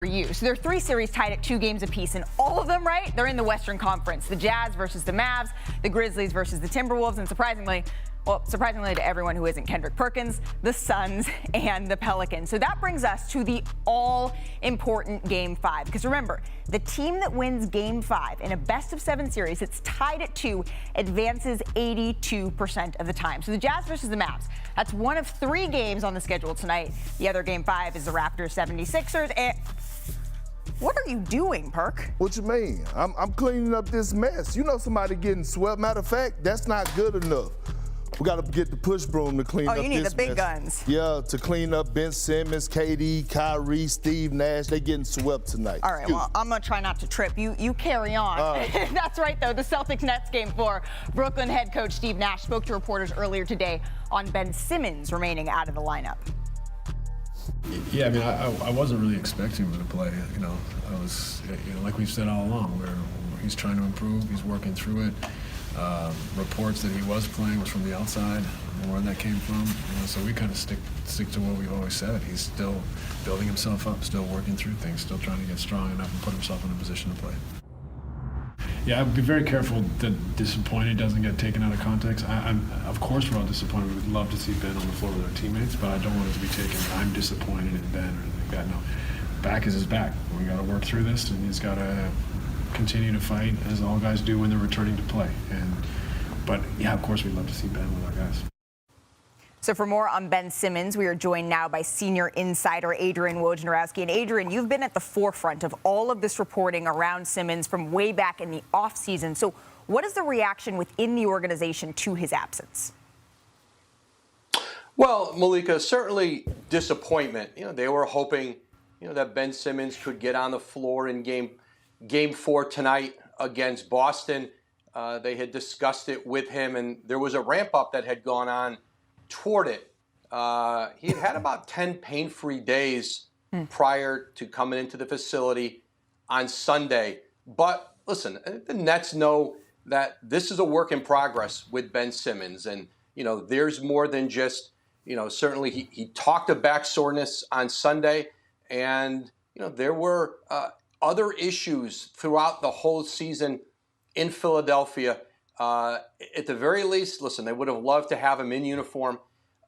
for you. So there are 3 series tied at 2 games apiece, and all of them, right, they're in the Western Conference. The Jazz versus the Mavs, the Grizzlies versus the Timberwolves, and surprisingly to everyone who isn't Kendrick Perkins, the Suns and the Pelicans. So that brings us to the all-important Game 5. Because remember, the team that wins Game 5 in a best-of-7 series, it's tied at 2, advances 82% of the time. So the Jazz versus the Mavs, that's one of 3 games on the schedule tonight. The other Game 5 is the Raptors 76ers. And what are you doing, Perk? What you mean? I'm cleaning up this mess. You know somebody getting swept. Matter of fact, that's not good enough. We got to get the push broom to clean up this mess. Oh, you need the big guns. Yeah, to clean up Ben Simmons, KD, Kyrie, Steve Nash. They getting swept tonight. All right, well, I'm going to try not to trip. You carry on. That's right, though. The Celtics-Nets Game 4. Brooklyn head coach Steve Nash spoke to reporters earlier today on Ben Simmons remaining out of the lineup. Yeah, I mean, I wasn't really expecting him to play. I was, like we've said all along, where he's trying to improve. He's working through it. Reports that he was playing was from the outside, where that came from. So we kind of stick to what we've always said. He's still building himself up, still working through things, still trying to get strong enough and put himself in a position to play. Yeah, I'd be very careful that disappointed doesn't get taken out of context. Of course, we're all disappointed. We'd love to see Ben on the floor with our teammates, but I don't want it to be taken, I'm disappointed in Ben or anything like that. No, back is his back. We got to work through this, and he's got to continue to fight, as all guys do when they're returning to play. But yeah, of course, we'd love to see Ben with our guys. So for more on Ben Simmons, we are joined now by senior insider Adrian Wojnarowski. And Adrian, you've been at the forefront of all of this reporting around Simmons from way back in the offseason. So what is the reaction within the organization to his absence? Well, Malika, certainly disappointment. They were hoping, that Ben Simmons could get on the floor in Game 4 tonight against Boston. They had discussed it with him, and there was a ramp-up that had gone on toward it. He had about 10 pain-free days prior to coming into the facility on Sunday. But listen, the Nets know that this is a work in progress with Ben Simmons. And, there's more than just, certainly he talked of back soreness on Sunday. And, there were other issues throughout the whole season in Philadelphia. At the very least, listen, they would have loved to have him in uniform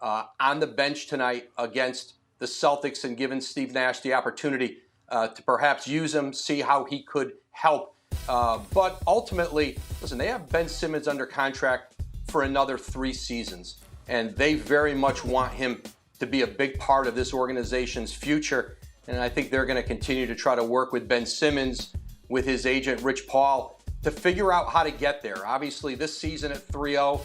on the bench tonight against the Celtics and given Steve Nash the opportunity to perhaps use him, see how he could help. But ultimately, listen, they have Ben Simmons under contract for another 3 seasons, and they very much want him to be a big part of this organization's future. And I think they're going to continue to try to work with Ben Simmons, with his agent, Rich Paul, to figure out how to get there. Obviously, this season at 3-0,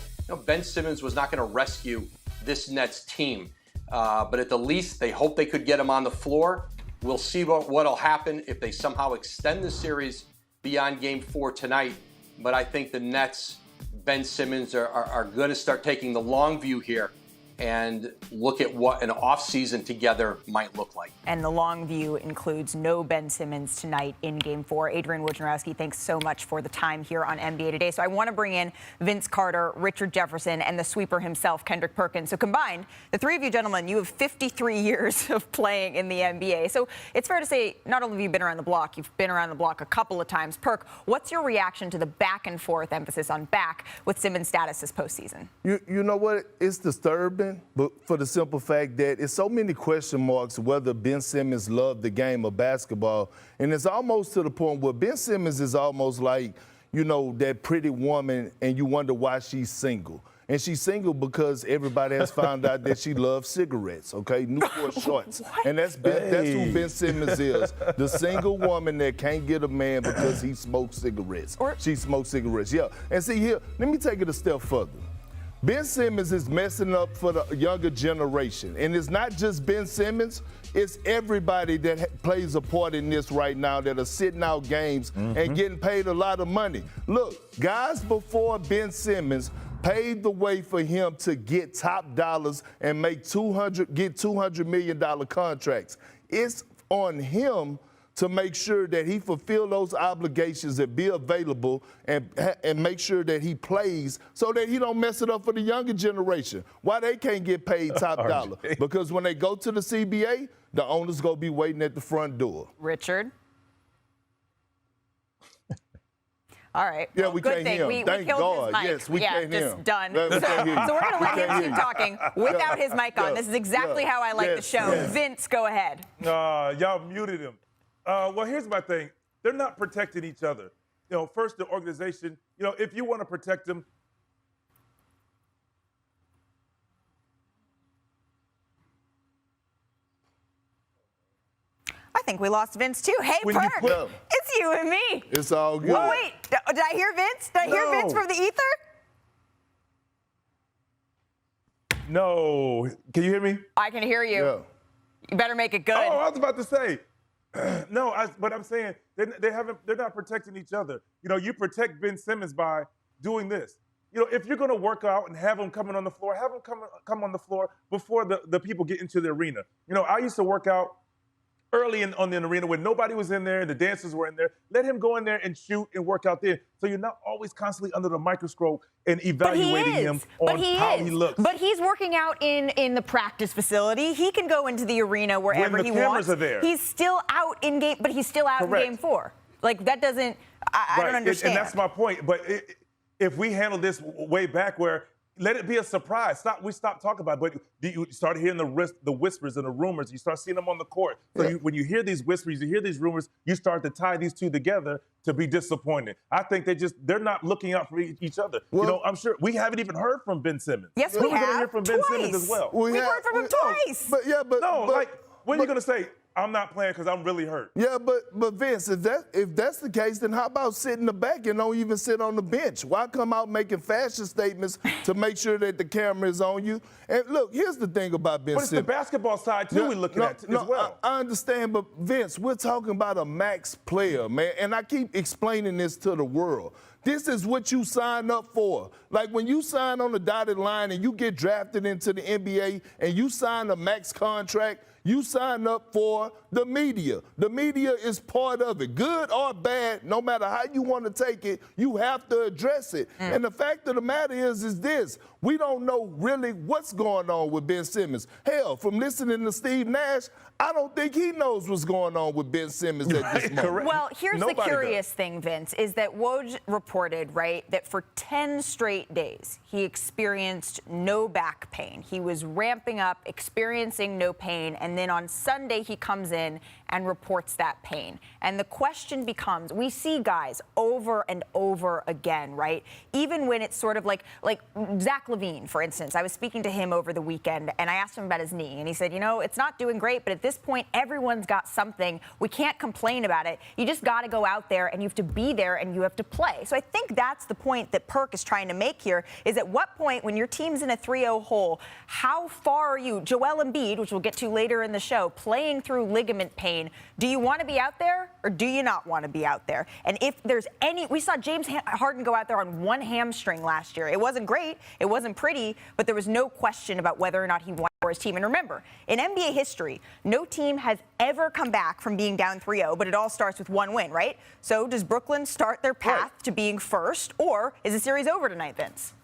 Ben Simmons was not going to rescue this Nets team. But at the least, they hope they could get him on the floor. We'll see what'll happen if they somehow extend the series beyond Game 4 tonight. But I think the Nets, Ben Simmons, are going to start taking the long view here and look at what an offseason together might look like. And the long view includes no Ben Simmons tonight in Game 4. Adrian Wojnarowski, thanks so much for the time here on NBA Today. So I want to bring in Vince Carter, Richard Jefferson, and the sweeper himself, Kendrick Perkins. So combined, the 3 of you gentlemen, you have 53 years of playing in the NBA. So it's fair to say not only have you been around the block, you've been around the block a couple of times. Perk, what's your reaction to the back and forth emphasis on back with Simmons' status this postseason? You know what? It's disturbing. But for the simple fact that it's so many question marks whether Ben Simmons loved the game of basketball. And it's almost to the point where Ben Simmons is almost like, that pretty woman, and you wonder why she's single. And she's single because everybody has found out that she loves cigarettes, okay? Newport shorts. And that's who Ben Simmons is. The single woman that can't get a man because he smokes cigarettes. She smokes cigarettes, yeah. And see here, let me take it a step further. Ben Simmons is messing up for the younger generation. And it's not just Ben Simmons, it's everybody that plays a part in this right now that are sitting out games and getting paid a lot of money. Look, guys before Ben Simmons paved the way for him to get top dollars and make $200 million contracts. It's on him to make sure that he fulfill those obligations and be available and make sure that he plays so that he don't mess it up for the younger generation. Why they can't get paid top dollar? Because when they go to the CBA, the owner's going to be waiting at the front door. Richard? All right. Yeah, well, we good can't thing. hear him. We Thank killed God. his mic. Yes, we can't hear just him. done. We can't hear you. So we're going to let We him can't keep hear talking without his mic on. This is exactly how I like the show. Yes. Vince, go ahead. Y'all muted him. Well, here's my thing. They're not protecting each other. First, the organization, if you want to protect them, I think we lost Vince, too. Hey, When you Perk, put- it's you and me. It's all good. Oh, wait. Did I hear Vince? Did I hear No. Vince from the ether? no. Can you hear me? I can hear you. Yeah. You better make it good. Oh, I was about to say. No, but I'm saying they're not protecting each other. You protect Ben Simmons by doing this. If you're going to work out and have them coming on the floor, have them come on the floor before the people get into the arena. I used to work out early on the arena when nobody was in there, the dancers were in there. Let him go in there and shoot and work out there. So you're not always constantly under the microscope and evaluating him on how he looks. But he's working out in the practice facility. He can go into the arena wherever he wants. When the cameras are there. He's still out in game, but he's still out Correct. in game 4. Like, that doesn't, I don't understand. And that's my point. But if we handle this way back where, let it be a surprise. We stop talking about it, but you start hearing the whispers and the rumors. You start seeing them on the court. So when you hear these whispers, you hear these rumors, you start to tie these two together to be disappointed. I think they're not looking out for each other. Well, I'm sure we haven't even heard from Ben Simmons. Yes, we We're going to have. hear from Ben Simmons as well. We've heard from him twice. But When are you going to say, I'm not playing because I'm really hurt? Yeah, but Vince, if that's the case, then how about sit in the back and don't even sit on the bench? Why come out making fashion statements to make sure that the camera is on you? And look, here's the thing about Ben But it's Simmons. the basketball side, too, we're looking at as well. I understand, but Vince, we're talking about a max player, man, and I keep explaining this to the world. This is what you sign up for. Like when you sign on the dotted line and you get drafted into the NBA and you sign a max contract, you sign up for the media. The media is part of it. Good or bad, no matter how you want to take it, you have to address it. And the fact of the matter is this. We don't know really what's going on with Ben Simmons. Hell, from listening to Steve Nash, I don't think he knows what's going on with Ben Simmons at this moment. Correct. Well, here's Nobody the curious thing, Vince, is that Woj reported, right, that for 10 straight days, he experienced no back pain. He was ramping up, experiencing no pain, and then on Sunday he comes in and reports that pain. And the question becomes, we see guys over and over again, right? Even when it's sort of like Zach LaVine, for instance. I was speaking to him over the weekend, and I asked him about his knee, and he said, it's not doing great, but at this point, everyone's got something. We can't complain about it. You just got to go out there, and you have to be there, and you have to play. So I think that's the point that Perk is trying to make here, is at what point, when your team's in a 3-0 hole, how far are you, Joel Embiid, which we'll get to later in the show, playing through ligament pain? Do you want to be out there or do you not want to be out there? And if there's we saw James Harden go out there on one hamstring last year. It wasn't great, it wasn't pretty, but there was no question about whether or not he wanted for his team. And remember, in NBA history, no team has ever come back from being down 3-0, but it all starts with one win, right? So does Brooklyn start their path to being first, or is the series over tonight, Vince?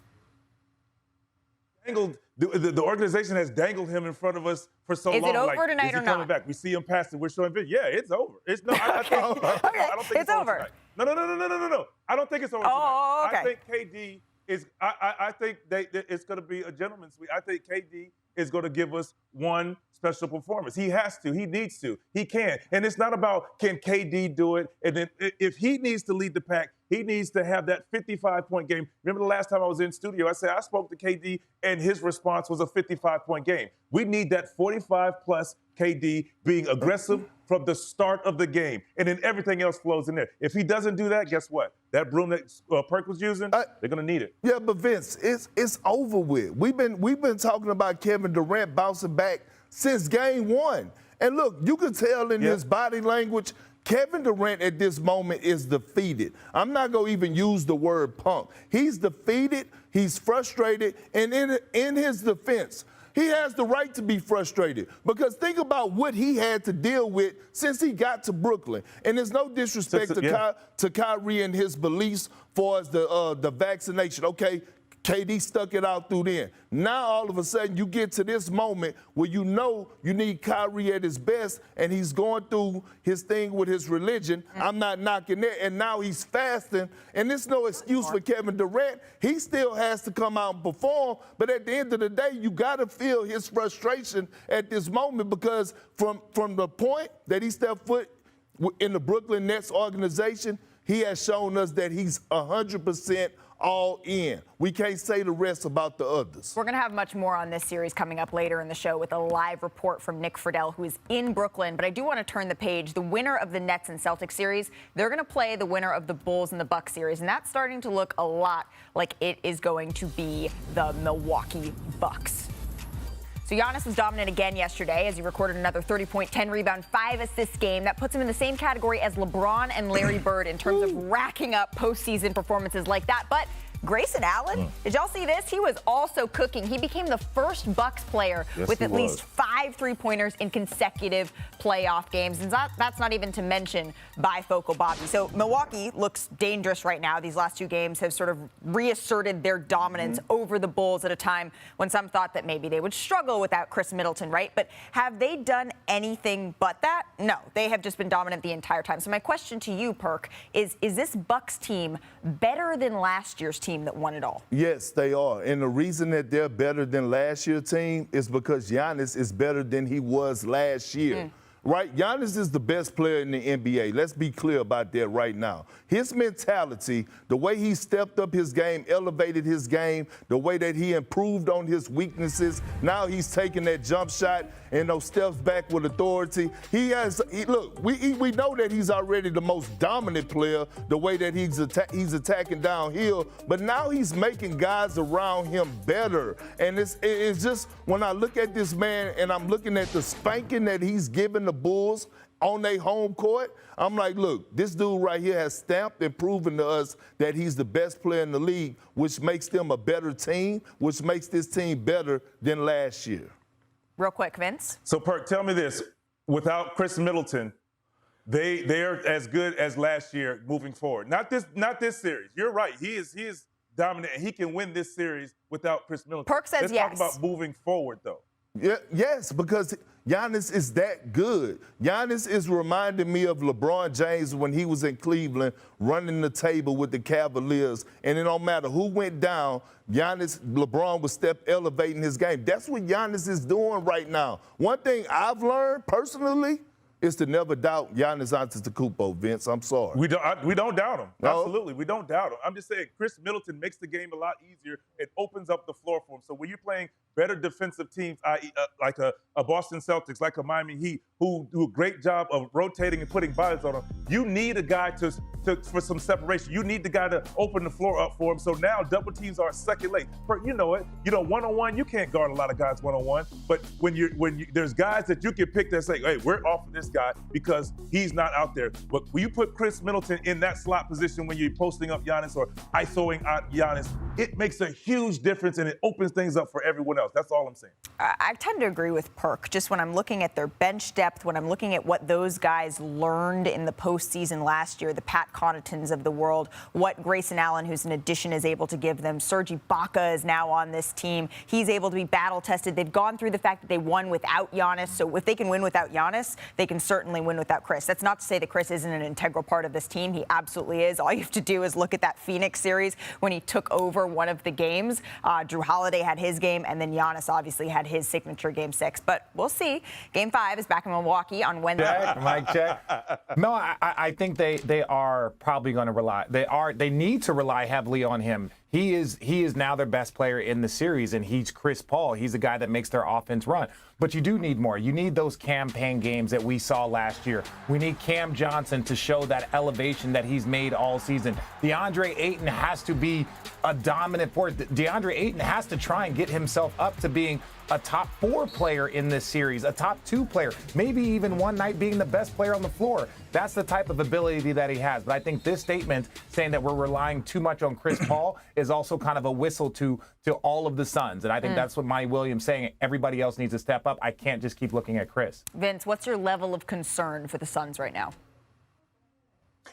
The organization has dangled him in front of us for so long. Is it over tonight is he or coming not? back? We see him passing. We're showing video. Yeah, it's over. It's no. I don't think it's over. Tonight. No. I don't think it's over Oh, tonight. okay. I think KD is. I think it's going to be a gentleman's sweep. I think KD is going to give us one special performance. He has to. He needs to. He can. And it's not about can KD do it. And then if he needs to lead the pack, he needs to have that 55-point game. Remember the last time I was in studio, I said I spoke to KD, and his response was a 55-point game. We need that 45-plus KD being aggressive from the start of the game, and then everything else flows in there. If he doesn't do that, guess what? That broom that Perk was using, they're going to need it. Yeah, but Vince, it's over with. We've been talking about Kevin Durant bouncing back since game 1. And look, you can tell in his body language, Kevin Durant at this moment is defeated. I'm not going to even use the word punk. He's defeated, he's frustrated, and in his defense, he has the right to be frustrated because think about what he had to deal with since he got to Brooklyn. And there's no disrespect to Kyrie and his beliefs as far as the vaccination. Okay, KD stuck it out through then. Now, all of a sudden, you get to this moment where you know you need Kyrie at his best, and he's going through his thing with his religion. I'm not knocking that. And now he's fasting, and there's no excuse for Kevin Durant. He still has to come out and perform, but at the end of the day, you got to feel his frustration at this moment, because from the point that he stepped foot in the Brooklyn Nets organization, he has shown us that he's 100% all in. We can't say the rest about the others. We're going to have much more on this series coming up later in the show with a live report from Nick Friedel, who is in Brooklyn. But I do want to turn the page. The winner of the Nets and Celtics series, they're going to play the winner of the Bulls and the Bucks series. And that's starting to look a lot like it is going to be the Milwaukee Bucks. So Giannis was dominant again yesterday as he recorded another 30-point, 10-rebound, 5-assist game. That puts him in the same category as LeBron and Larry Bird in terms of racking up postseason performances like that. But Grayson Allen, did y'all see this? He was also cooking. He became the first Bucks player with at least 5 3-pointers in consecutive playoff games. And that's not even to mention bifocal Bobby. So Milwaukee looks dangerous right now. These last 2 games have sort of reasserted their dominance over the Bulls at a time when some thought that maybe they would struggle without Chris Middleton, right? But have they done anything but that? No, they have just been dominant the entire time. So my question to you, Perk, is this Bucks team better than last year's team that won it all? Yes, they are. And the reason that they're better than last year's team is because Giannis is better than he was last year. Right? Giannis is the best player in the NBA. Let's be clear about that right now. His mentality, the way he stepped up his game, elevated his game, the way that he improved on his weaknesses. Now he's taking that jump shot and those steps back with authority. Look, we know that he's already the most dominant player, the way that he's attacking downhill, but now he's making guys around him better. And it's just, when I look at this man and I'm looking at the spanking that he's giving the Bulls on their home court, I'm like, look, this dude right here has stamped and proven to us that he's the best player in the league, which makes them a better team, which makes this team better than last year. Real quick, Vince. So, Perk, tell me this. Without Chris Middleton, they're as good as last year moving forward. Not this series. You're right. He is dominant, and he can win this series without Chris Middleton. Perk says yes. Let's talk about moving forward, though. Yeah, yes, because Giannis is that good. Giannis is reminding me of LeBron James when he was in Cleveland running the table with the Cavaliers. And it don't matter who went down, LeBron would step elevating his game. That's what Giannis is doing right now. One thing I've learned personally is to never doubt Giannis Antetokounmpo, Vince. I'm sorry. We don't doubt him. No? Absolutely, we don't doubt him. I'm just saying Chris Middleton makes the game a lot easier. It opens up the floor for him. So when you're playing better defensive teams, i.e. like a Boston Celtics, like a Miami Heat, who do a great job of rotating and putting bodies on them, you need a guy for some separation. You need the guy to open the floor up for him. So now double teams are second late. You know it. You know, one-on-one, you can't guard a lot of guys one-on-one. But when there's guys that you can pick that say, hey, we're off of this guy because he's not out there. But when you put Chris Middleton in that slot position when you're posting up Giannis or isoing out Giannis, it makes a huge difference and it opens things up for everyone else. That's all I'm saying. I tend to agree with Perk. Just when I'm looking at their bench depth, when I'm looking at what those guys learned in the postseason last year, the Pat Connaughtons of the world, what Grayson Allen, who's an addition, is able to give them. Serge Ibaka is now on this team. He's able to be battle-tested. They've gone through the fact that they won without Giannis. So if they can win without Giannis, they can certainly win without Chris. That's not to say that Chris isn't an integral part of this team. He absolutely is. All you have to do is look at that Phoenix series when he took over one of the games. Drew Holiday had his game, and then Giannis obviously had his signature Game 6. But we'll see. Game 5 is back in Milwaukee on Wednesday. Mic check. No, I think they are probably going to rely. They need to rely heavily on him. He is now their best player in the series, and he's Chris Paul. He's the guy that makes their offense run. But you do need more. You need those campaign games that we saw last year. We need Cam Johnson to show that elevation that he's made all season. DeAndre Ayton has to be a dominant force. DeAndre Ayton has to try and get himself up to being a top 4 player in this series, a top 2 player, maybe even one night being the best player on the floor. That's the type of ability that he has. But I think this statement saying that we're relying too much on Chris Paul is also kind of a whistle to all of the Suns. And I think that's what Monty Williams saying. Everybody else needs to step up. I can't just keep looking at Chris. Vince, what's your level of concern for the Suns right now?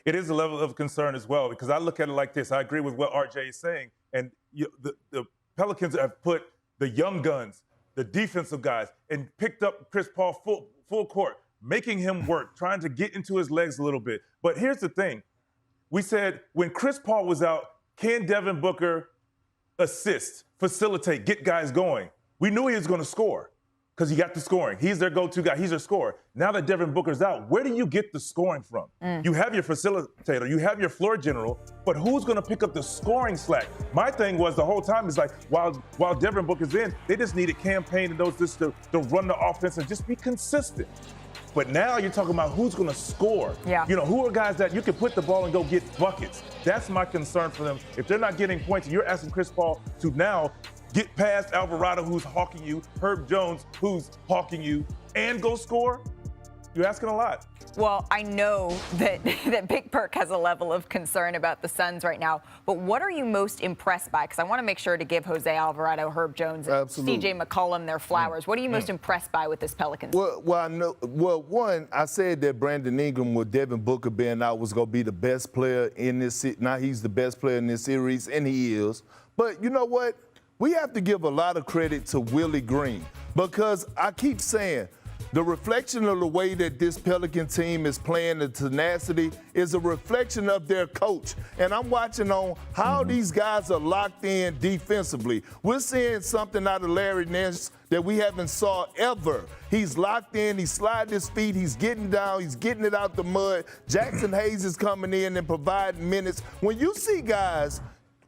It is a level of concern as well, because I look at it like this. I agree with what RJ is saying. And the Pelicans have put the young guns, the defensive guys, and picked up Chris Paul full court, making him work, trying to get into his legs a little bit. But here's the thing. We said when Chris Paul was out, can Devin Booker assist, facilitate, get guys going? We knew he was going to score because he got the scoring. He's their go-to guy. He's their scorer. Now that Devin Booker's out, where do you get the scoring from? You have your facilitator. You have your floor general. But who's going to pick up the scoring slack? My thing was the whole time is like, while Devin Booker's in, they just needed campaign and those just to run the offense and just be consistent. But now you're talking about who's going to score. Yeah. You know, who are guys that you can put the ball and go get buckets? That's my concern for them. If they're not getting points, you're asking Chris Paul to now get past Alvarado, who's hawking you, Herb Jones, who's hawking you, and go score, you're asking a lot. Well, I know that Big Perk has a level of concern about the Suns right now, but what are you most impressed by? Because I want to make sure to give Jose Alvarado, Herb Jones, and C.J. McCollum their flowers. What are you most impressed by with this Pelicans? One, I said that Brandon Ingram with Devin Booker being out was going to be the best player in this. Now he's the best player in this series, and he is. But you know what? We have to give a lot of credit to Willie Green, because I keep saying the reflection of the way that this Pelican team is playing, the tenacity, is a reflection of their coach. And I'm watching on how these guys are locked in defensively. We're seeing something out of Larry Nance that we haven't saw ever. He's locked in, he's sliding his feet, he's getting down, he's getting it out the mud. Jackson Hayes is coming in and providing minutes. When you see guys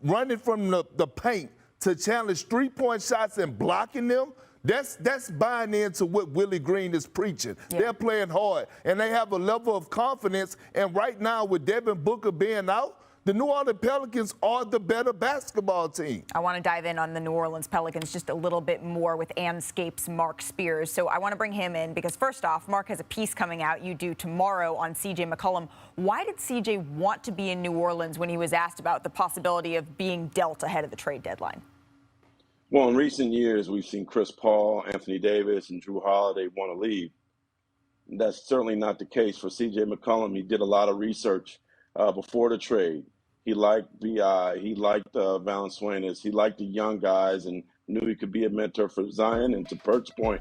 running from the paint to challenge three-point shots and blocking them, that's buying into what Willie Green is preaching. Yeah. They're playing hard, and they have a level of confidence. And right now, with Devin Booker being out, the New Orleans Pelicans are the better basketball team. I want to dive in on the New Orleans Pelicans just a little bit more with Anscape's Mark Spears. So I want to bring him in because, first off, Mark has a piece coming out, you do tomorrow, on C.J. McCollum. Why did C.J. want to be in New Orleans when he was asked about the possibility of being dealt ahead of the trade deadline? Well, in recent years, we've seen Chris Paul, Anthony Davis, and Drew Holiday want to leave. That's certainly not the case for C.J. McCollum. He did a lot of research before the trade. He liked B.I., he liked Valanciunas, he liked the young guys and knew he could be a mentor for Zion. And to Perk's point,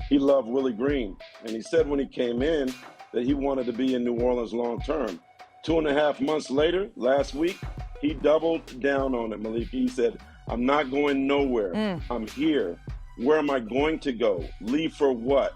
he loved Willie Green. And he said when he came in that he wanted to be in New Orleans long term. 2.5 months later, last week, he doubled down on it, Malik. He said, I'm not going nowhere. I'm here. Where am I going to go? Leave for what?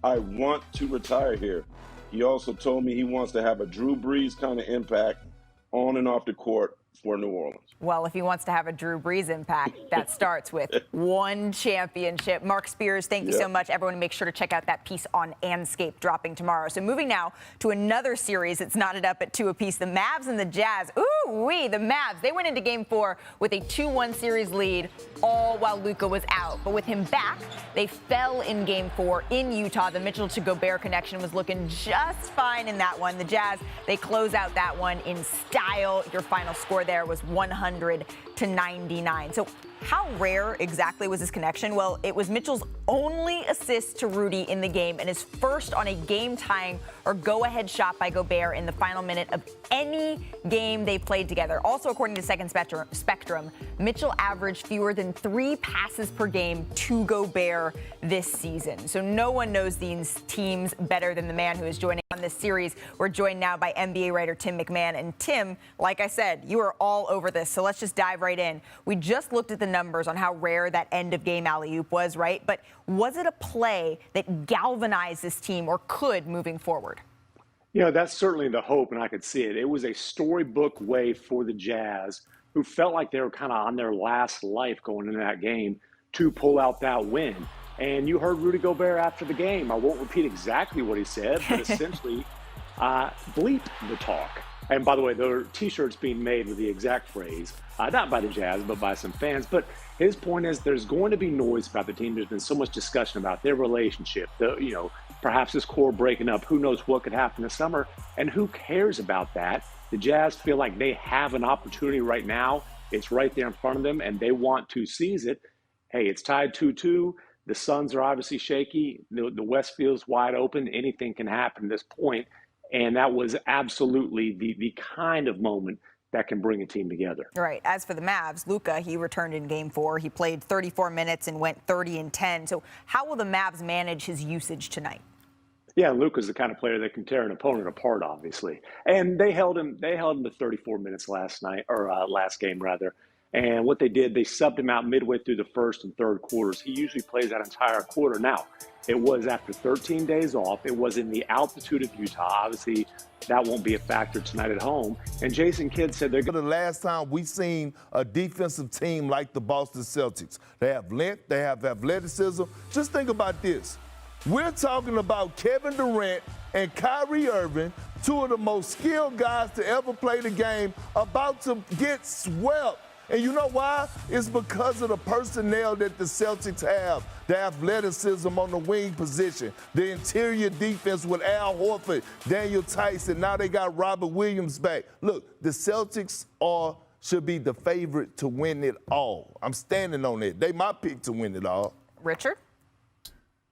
I want to retire here. He also told me he wants to have a Drew Brees kind of impact on and off the court for New Orleans. Well, if he wants to have a Drew Brees impact, that starts with one championship. Mark Spears, thank you so much. Everyone, make sure to check out that piece on Anscape dropping tomorrow. So moving now to another series that's knotted up at 2 apiece, the Mavs and the Jazz. Ooh-wee, the Mavs. They went into Game 4 with a 2-1 series lead, all while Luka was out. But with him back, they fell in Game 4 in Utah. The Mitchell to Gobert connection was looking just fine in that one. The Jazz, they close out that one in style. Your final score there was 100-99. So how rare exactly was this connection? Well, it was Mitchell's only assist to Rudy in the game and his first on a game-tying or go-ahead shot by Gobert in the final minute of any game they played together. Also, according to Second Spectrum, Mitchell averaged fewer than 3 passes per game to Gobert this season. So no one knows these teams better than the man who is joining on this series. We're joined now by NBA writer Tim McMahon. And Tim, like I said, you are all over this, so let's just dive right in. We just looked at the numbers on how rare that end-of-game alley-oop was, right? But was it a play that galvanized this team or could moving forward? You know, that's certainly the hope, and I could see it. It was a storybook way for the Jazz, who felt like they were kind of on their last life going into that game, to pull out that win. And you heard Rudy Gobert after the game. I won't repeat exactly what he said, but essentially bleep the talk. And by the way, there are T-shirts being made with the exact phrase, not by the Jazz, but by some fans. But his point is there's going to be noise about the team. There's been so much discussion about their relationship, perhaps this core breaking up. Who knows what could happen this summer, and who cares about that? The Jazz feel like they have an opportunity right now. It's right there in front of them, and they want to seize it. Hey, it's tied 2-2. The Suns are obviously shaky. The West feels wide open. Anything can happen at this point. And that was absolutely the kind of moment that can bring a team together. Right. As for the Mavs, Luka, he returned in Game 4. He played 34 minutes and went 30 and 10. So how will the Mavs manage his usage tonight? Yeah, Luka's the kind of player that can tear an opponent apart, obviously. And they held him to 34 minutes last game rather. And what they did, they subbed him out midway through the first and third quarters. He usually plays that entire quarter. Now, it was after 13 days off. It was in the altitude of Utah. Obviously, that won't be a factor tonight at home. And Jason Kidd said they're going to. The last time we seen a defensive team like the Boston Celtics. They have length, they have athleticism. Just think about this. We're talking about Kevin Durant and Kyrie Irving, two of the most skilled guys to ever play the game, about to get swept. And you know why? It's because of the personnel that the Celtics have, the athleticism on the wing position, the interior defense with Al Horford, Daniel Tice, and now they got Robert Williams back. Look, the Celtics should be the favorite to win it all. I'm standing on it. They my pick to win it all. Richard?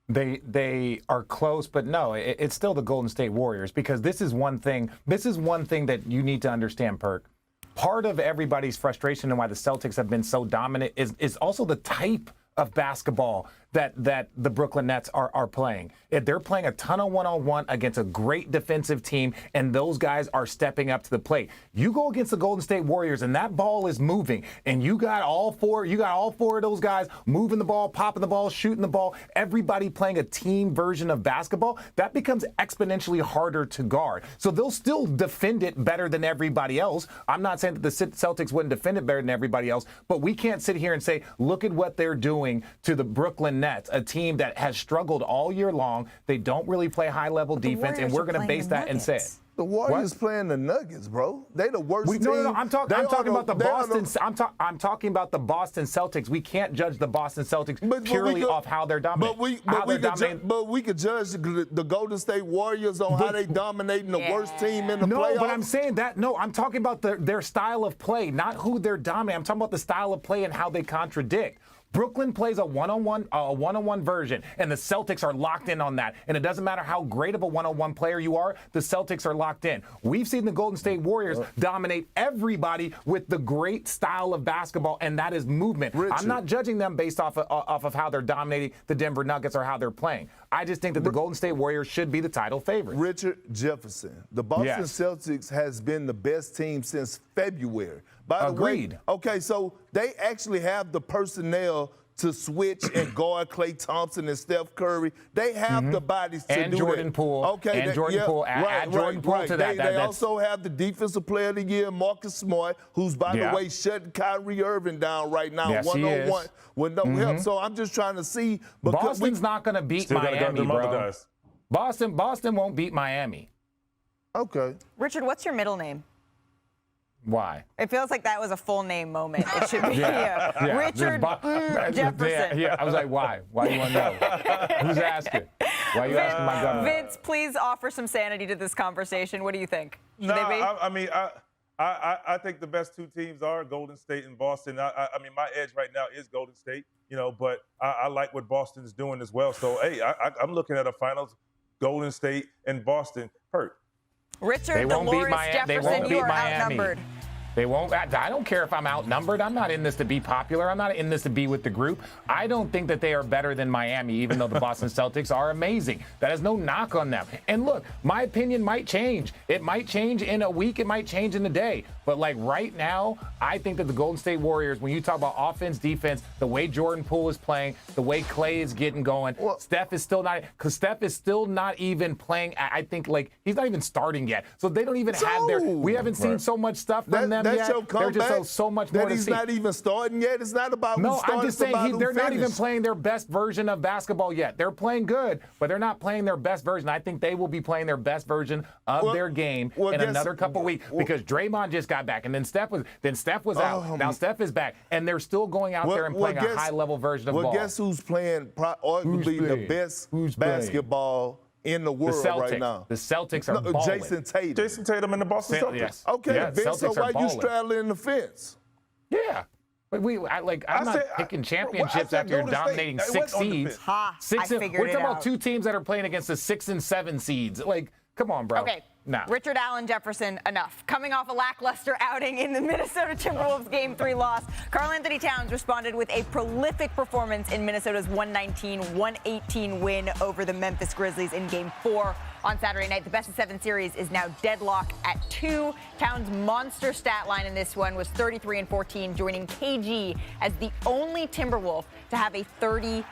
They are close, but no, it's still the Golden State Warriors, because this is one thing that you need to understand, Perk. Part of everybody's frustration and why the Celtics have been so dominant is also the type of basketball that the Brooklyn Nets are playing. They're playing a ton of one-on-one against a great defensive team, and those guys are stepping up to the plate. You go against the Golden State Warriors, and that ball is moving, and you got all four of those guys moving the ball, popping the ball, shooting the ball, everybody playing a team version of basketball. That becomes exponentially harder to guard. So they'll still defend it better than everybody else. I'm not saying that the Celtics wouldn't defend it better than everybody else, but we can't sit here and say, look at what they're doing to the Brooklyn Nets, a team that has struggled all year long. They don't really play high-level defense, and we're going to base that and say it. The Warriors playing the Nuggets, bro. They the worst team. No. I'm talking about the Boston. I'm talking about the Boston Celtics. We can't judge the Boston Celtics purely off how they're dominating. But we could judge the Golden State Warriors on how they dominating the worst team in the playoffs. No, but I'm saying that. No, I'm talking about their style of play, not who they're dominating. I'm talking about the style of play and how they contradict. Brooklyn plays a one-on-one version, and the Celtics are locked in on that. And it doesn't matter how great of a one-on-one player you are, the Celtics are locked in. We've seen the Golden State Warriors dominate everybody with the great style of basketball, and that is movement. Richard. I'm not judging them based off of how they're dominating the Denver Nuggets or how they're playing. I just think that the Golden State Warriors should be the title favorite. Richard Jefferson, the Boston Celtics has been the best team since February. By the Agreed. way, okay, so they actually have the personnel to switch and guard Klay Thompson and Steph Curry. They have the bodies to do Jordan that. Poole. Okay, and Jordan Poole. Add Jordan Poole to that. They also have the Defensive Player of the Year, Marcus Smart, who's, by the way, shutting Kyrie Irving down right now, one-on-one with no help. So I'm just trying to see. Boston's not going to beat Miami, bro. Boston won't beat Miami. Okay. Richard, what's your middle name? Why? It feels like that was a full name moment. It should be Richard Jefferson. Yeah, I was like, why? Why do you want to know? Who's asking? Why are you asking my government? Vince, please offer some sanity to this conversation. What do you think? Should they be? I mean, I think the best two teams are Golden State and Boston. I mean, my edge right now is Golden State, but I like what Boston's doing as well. So, hey, I'm looking at a finals, Golden State and Boston. Hurt. Richard Dolores Jefferson, you are outnumbered. They won't. I don't care if I'm outnumbered. I'm not in this to be popular. I'm not in this to be with the group. I don't think that they are better than Miami, even though the Boston Celtics are amazing. That is no knock on them. And look, my opinion might change. It might change in a week. It might change in a day. But like right now, I think that the Golden State Warriors, when you talk about offense, defense, the way Jordan Poole is playing, the way Klay is getting going, Steph is still not even playing. I think like he's not even starting yet. So they don't even have their. We haven't seen so much stuff from them. That's your comeback. There's just so much more to see. He's not even starting yet. It's not about no. who started. I'm just saying they're not even playing their best version of basketball yet. They're playing good, but they're not playing their best version. I think they will be playing their best version of their game in another couple weeks because Draymond just got back, and then Steph was out. Now Steph is back, and they're still going out there and playing a high-level version of ball. Well, guess who's playing arguably the best basketball in the world right now? The Celtics are balling. Jason Tatum and the Boston Celtics. Yes. Okay, Vince, so why you straddling the fence? Yeah. But I'm not picking championships after you're dominating 6 seeds. I figured we're talking about 2 teams that are playing against the 6 and 7 seeds. Like, come on, bro. Okay, No. Richard Allen Jefferson, enough. Coming off a lackluster outing in the Minnesota Timberwolves Game 3 loss, Karl-Anthony Towns responded with a prolific performance in Minnesota's 119-118 win over the Memphis Grizzlies in Game 4 on Saturday night. The best-of-7 series is now deadlocked at 2. Towns' monster stat line in this one was 33-14, joining KG as the only Timberwolf to have a 30-10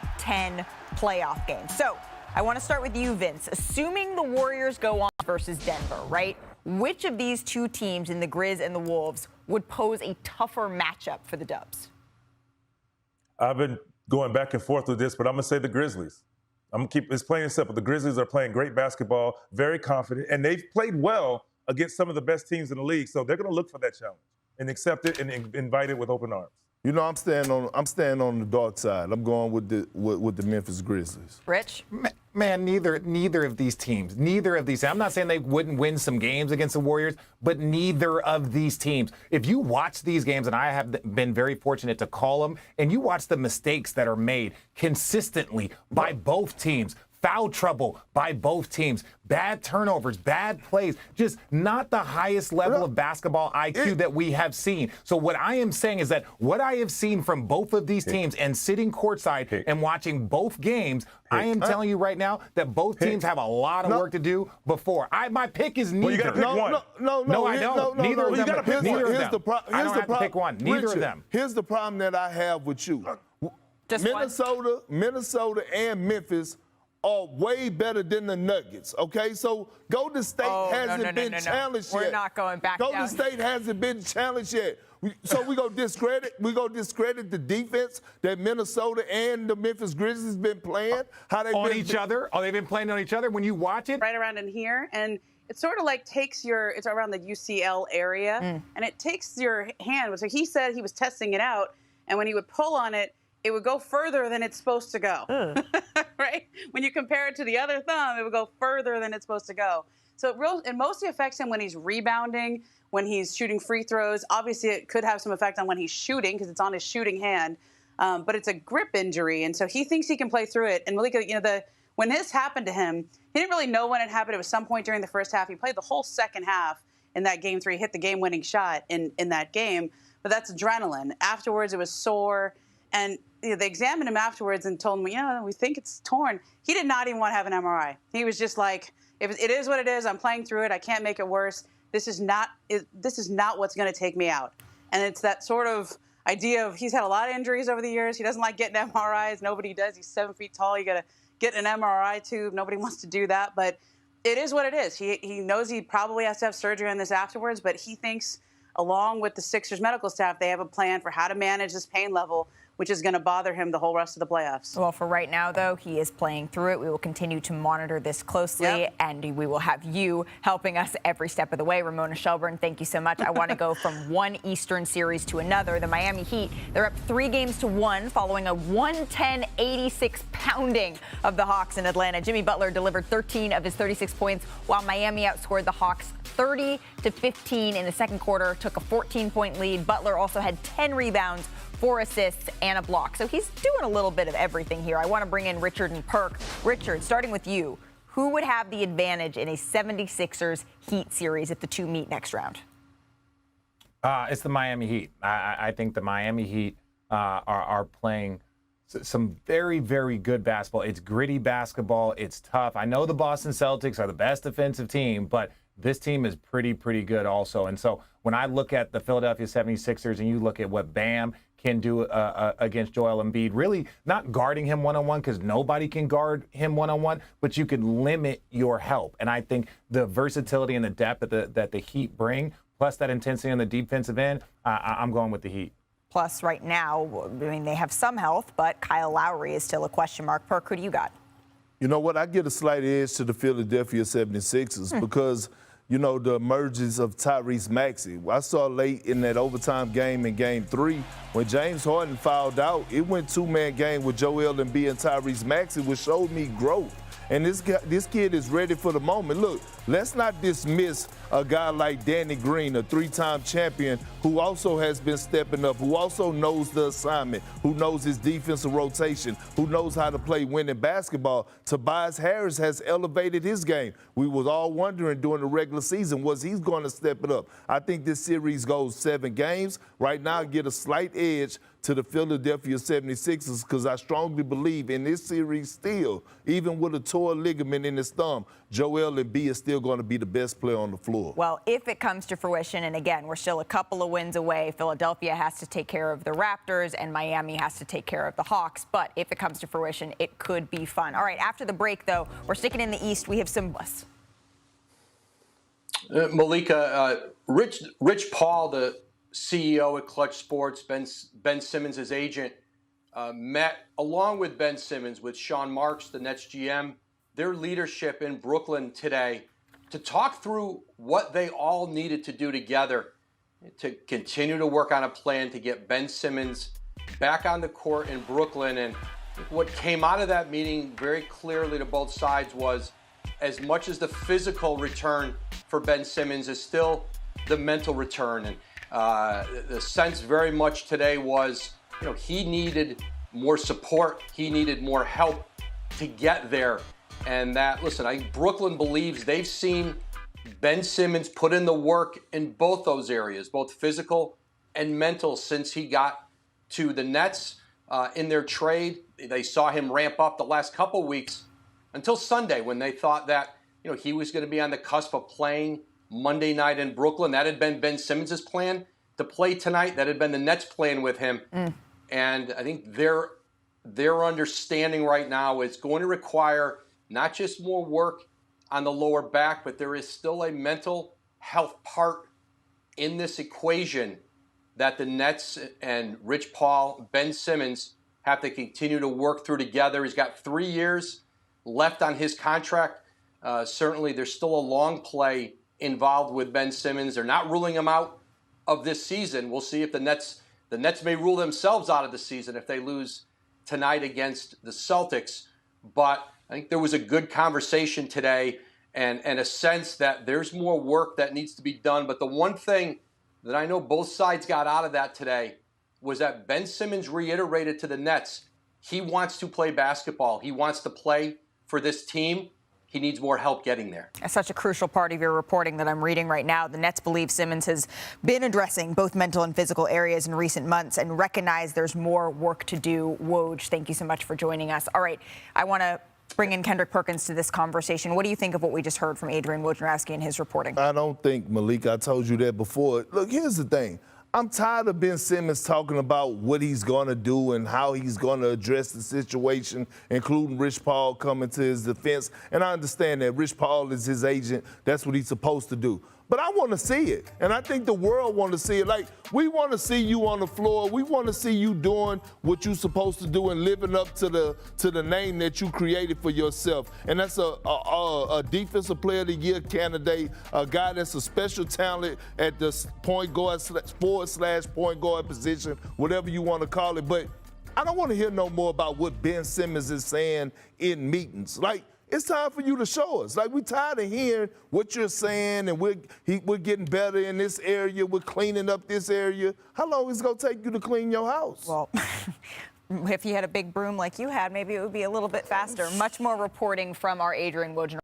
playoff game. So, I want to start with you, Vince. Assuming the Warriors go on versus Denver, right? Which of these two teams in the Grizz and the Wolves would pose a tougher matchup for the Dubs? I've been going back and forth with this, but I'm going to say the Grizzlies. I'm going to keep it's plain and simple. The Grizzlies are playing great basketball, very confident, and they've played well against some of the best teams in the league. So they're going to look for that challenge and accept it and invite it with open arms. You know, I'm staying on the dark side. I'm going with the Memphis Grizzlies. Rich? Man, neither of these teams. I'm not saying they wouldn't win some games against the Warriors, but neither of these teams. If you watch these games, and I have been very fortunate to call them, and you watch the mistakes that are made consistently by both teams, foul trouble by both teams, bad turnovers, bad plays, just not the highest level of basketball IQ that we have seen. So what I am saying is that what I have seen from both of these teams and sitting courtside and watching both games, I am telling you right now that both teams have a lot of work to do before. My pick is neither. Well, you got to pick one. No, I don't. Neither of them. I don't have to pick one. Neither Richard, of them. Here's the problem that I have with you. Just Minnesota and Memphis are way better than the Nuggets, okay? So Golden State hasn't been challenged yet. We're not going back down. Golden State hasn't been challenged yet. So we go discredit the defense that Minnesota and the Memphis Grizzlies been playing. How they on each other? Oh, they've been playing on each other when you watch it? Right around in here, and it sort of like takes it's around the UCL area, and it takes your hand. So he said he was testing it out, and when he would pull on it, it would go further than it's supposed to go, right? When you compare it to the other thumb, it would go further than it's supposed to go. So it mostly affects him when he's rebounding, when he's shooting free throws. Obviously, it could have some effect on when he's shooting because it's on his shooting hand. But it's a grip injury, and so he thinks he can play through it. And when this happened to him, he didn't really know when it happened. It was some point during the first half. He played the whole second half in that Game 3, hit the game-winning shot in that game. But that's adrenaline. Afterwards, it was sore. And they examined him afterwards and told him, we think it's torn. He did not even want to have an MRI. He was just like, if it is what it is, I'm playing through it. I can't make it worse. This is not what's going to take me out. And it's that sort of idea of he's had a lot of injuries over the years. He doesn't like getting MRIs. Nobody does. He's 7 feet tall. You got to get an MRI tube. Nobody wants to do that. But it is what it is. He knows he probably has to have surgery on this afterwards, but he thinks, along with the Sixers medical staff, they have a plan for how to manage this pain level, which is going to bother him the whole rest of the playoffs. Well, for right now, though, he is playing through it. We will continue to monitor this closely, and we will have you helping us every step of the way. Ramona Shelburne, thank you so much. I want to go from one Eastern series to another. The Miami Heat, they're up 3-1 following a 110-86 pounding of the Hawks in Atlanta. Jimmy Butler delivered 13 of his 36 points, while Miami outscored the Hawks 30-15 in the second quarter, took a 14-point lead. Butler also had 10 rebounds, 4 assists, and a block. So he's doing a little bit of everything here. I want to bring in Richard and Perk. Richard, starting with you, who would have the advantage in a 76ers Heat series if the two meet next round? It's the Miami Heat. I think the Miami Heat are playing some very, very good basketball. It's gritty basketball. It's tough. I know the Boston Celtics are the best defensive team, but this team is pretty good also. And so when I look at the Philadelphia 76ers and you look at what Bam can do against Joel Embiid, really not guarding him one-on-one because nobody can guard him one-on-one, but you can limit your help. And I think the versatility and the depth that the Heat bring, plus that intensity on the defensive end, I'm going with the Heat. Plus, right now, they have some health, but Kyle Lowry is still a question mark. Perk, who do you got? You know what? I get a slight edge to the Philadelphia 76ers because the emergence of Tyrese Maxey. I saw late in that overtime game in Game 3 when James Harden fouled out. It went two-man game with Joel Embiid and Tyrese Maxey, which showed me growth. And this kid is ready for the moment. Look, let's not dismiss a guy like Danny Green, a 3-time champion, who also has been stepping up, who also knows the assignment, who knows his defensive rotation, who knows how to play winning basketball. Tobias Harris has elevated his game. We was all wondering during the regular season, was he going to step it up? I think this series goes 7 games. Right now, get a slight edge to the Philadelphia 76ers because I strongly believe in this series still, even with a torn ligament in his thumb, Joel Embiid is still going to be the best player on the floor. Well, if it comes to fruition, and again, we're still a couple of wins away, Philadelphia has to take care of the Raptors and Miami has to take care of the Hawks. But if it comes to fruition, it could be fun. All right, after the break, though, we're sticking in the East. We have some bus. Malika, Rich Paul, the CEO at Clutch Sports, Ben Simmons' agent, met along with Ben Simmons with Sean Marks, the Nets GM, their leadership in Brooklyn today to talk through what they all needed to do together to continue to work on a plan to get Ben Simmons back on the court in Brooklyn. And what came out of that meeting very clearly to both sides was, as much as the physical return for Ben Simmons is still the mental return. And the sense very much today was, he needed more support. He needed more help to get there. And that, listen, I think Brooklyn believes they've seen Ben Simmons put in the work in both those areas, both physical and mental, since he got to the Nets in their trade. They saw him ramp up the last couple weeks until Sunday when they thought that, he was going to be on the cusp of playing Monday night in Brooklyn. That had been Ben Simmons' plan to play tonight. That had been the Nets' plan with him. And I think their understanding right now is going to require not just more work on the lower back, but there is still a mental health part in this equation that the Nets and Rich Paul, Ben Simmons have to continue to work through together. He's got 3 years left on his contract. Certainly there's still a long play involved with Ben Simmons. They're not ruling him out of this season. We'll see if the Nets may rule themselves out of the season if they lose tonight against the Celtics. But I think there was a good conversation today and a sense that there's more work that needs to be done. But the one thing that I know both sides got out of that today was that Ben Simmons reiterated to the Nets, he wants to play basketball. He wants to play for this team. He needs more help getting there. That's such a crucial part of your reporting that I'm reading right now. The Nets believe Simmons has been addressing both mental and physical areas in recent months and recognize there's more work to do. Woj, thank you so much for joining us. All right, I want to bring in Kendrick Perkins to this conversation. What do you think of what we just heard from Adrian Wojnarowski in his reporting? I don't think, Malik, I told you that before. Look, here's the thing. I'm tired of Ben Simmons talking about what he's going to do and how he's going to address the situation, including Rich Paul coming to his defense. And I understand that Rich Paul is his agent. That's what he's supposed to do. But I want to see it. And I think the world want to see it. Like, we want to see you on the floor. We want to see you doing what you're supposed to do and living up to the name that you created for yourself. And that's a defensive player of the year candidate, a guy that's a special talent at the point guard / point guard position, whatever you want to call it. But I don't want to hear no more about what Ben Simmons is saying in meetings. Like, it's time for you to show us. Like, we're tired of hearing what you're saying, and we're getting better in this area. We're cleaning up this area. How long is it going to take you to clean your house? Well, if you had a big broom like you had, maybe it would be a little bit faster. Much more reporting from our Adrian Wojnarowski.